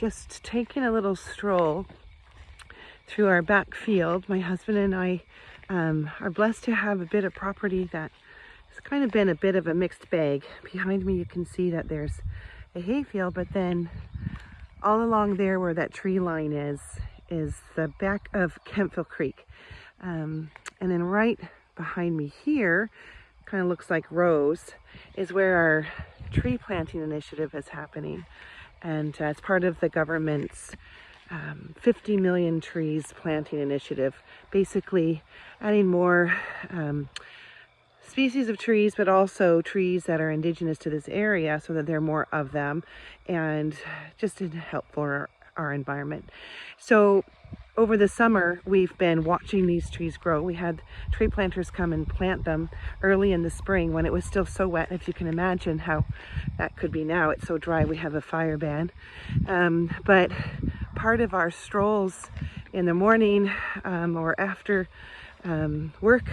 just taking a little stroll through our back field. My husband and I are blessed to have a bit of property that has kind of been a bit of a mixed bag. Behind me you can see that there's a hayfield, but then all along there where that tree line is the back of Kentville Creek. And then right behind me here, kind of looks like Rose, is where our tree planting initiative is happening. And it's part of the government's 50 million trees planting initiative, basically adding more species of trees, but also trees that are indigenous to this area so that there are more of them, and just to help for our environment. So over the summer, we've been watching these trees grow. We had tree planters come and plant them early in the spring when it was still so wet. If you can imagine how that could be now, it's so dry, we have a fire ban. But part of our strolls in the morning or after work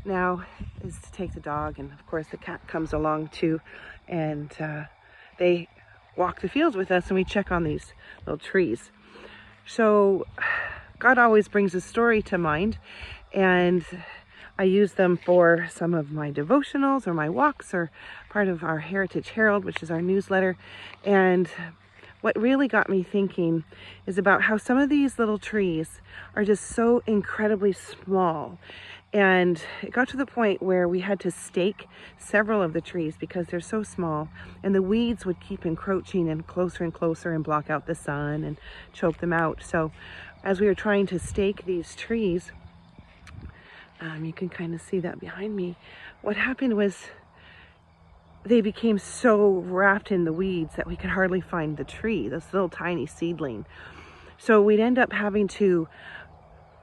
now is to take the dog, and of course the cat comes along too, and they walk the fields with us and we check on these little trees. So God always brings a story to mind, and I use them for some of my devotionals or my walks or part of our Heritage Herald, which is our newsletter. And what really got me thinking is about how some of these little trees are just so incredibly small. And it got to the point where we had to stake several of the trees because they're so small, and the weeds would keep encroaching and closer and block out the sun and choke them out. So as we were trying to stake these trees, you can kind of see that behind me, what happened was they became so wrapped in the weeds that we could hardly find the tree, this little tiny seedling. So we'd end up having to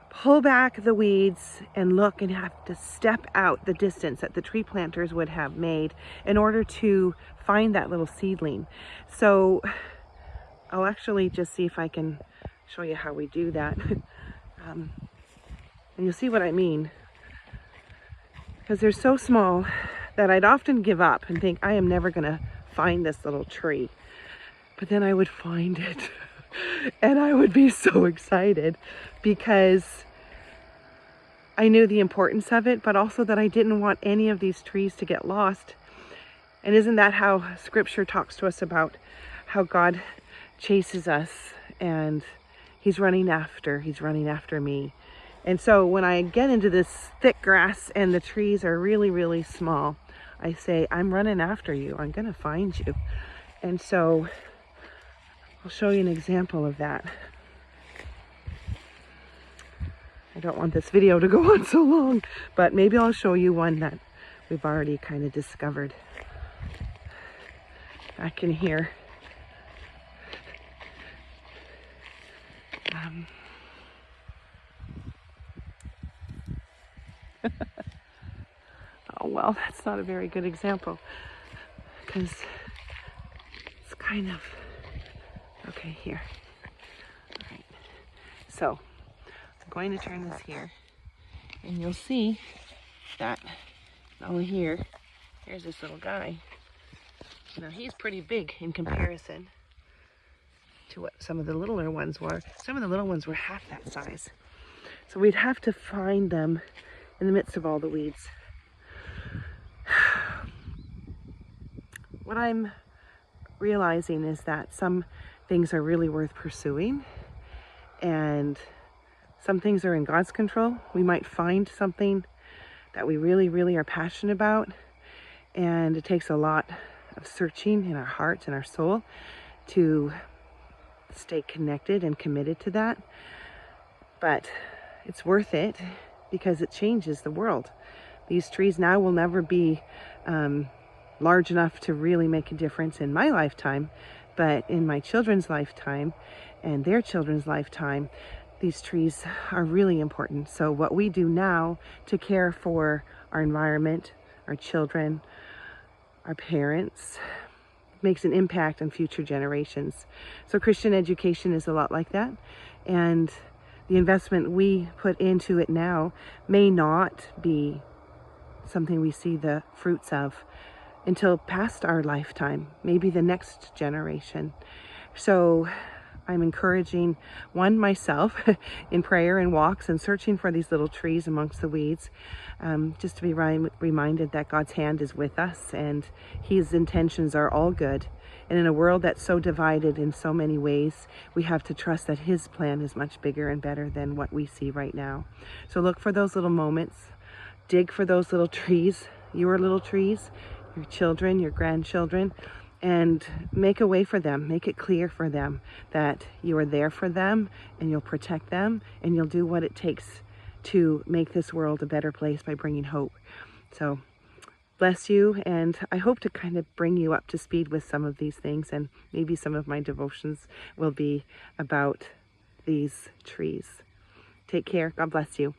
pull back the weeds and look and have to step out the distance that the tree planters would have made in order to find that little seedling. So I'll actually just see if I can show you how we do that. And you'll see what I mean, because they're so small that I'd often give up and think I am never gonna find this little tree. But then I would find it and I would be so excited because I knew the importance of it, but also that I didn't want any of these trees to get lost. And isn't that how Scripture talks to us about how God chases us and he's running after me. And so when I get into this thick grass and the trees are really, really small, I say, I'm running after you. I'm gonna find you. And so I'll show you an example of that. I don't want this video to go on so long, but maybe I'll show you one that we've already kind of discovered. Back in here. Oh, well, that's not a very good example because it's kind of, okay, here. All right. So I'm going to turn this here and you'll see that over here, here's this little guy. Now he's pretty big in comparison to what some of the littler ones were. Some of the little ones were half that size. So we'd have to find them in the midst of all the weeds. What I'm realizing is that some things are really worth pursuing, and some things are in God's control. We might find something that we really, really are passionate about, and it takes a lot of searching in our hearts and our soul to stay connected and committed to that. But it's worth it because it changes the world. These trees now will never be large enough to really make a difference in my lifetime, but in my children's lifetime and their children's lifetime, these trees are really important. So what we do now to care for our environment, our children, our parents, makes an impact on future generations. So Christian education is a lot like that, and the investment we put into it now may not be something we see the fruits of until past our lifetime, maybe the next generation. So I'm encouraging myself in prayer and walks and searching for these little trees amongst the weeds, just to be reminded that God's hand is with us and his intentions are all good. And in a world that's so divided in so many ways, we have to trust that his plan is much bigger and better than what we see right now. So look for those little moments, dig for those little trees, your little trees, your children, your grandchildren, and make a way for them. Make it clear for them that you are there for them and you'll protect them and you'll do what it takes to make this world a better place by bringing hope. So bless you, and I hope to kind of bring you up to speed with some of these things, and maybe some of my devotions will be about these trees. Take care. God bless you.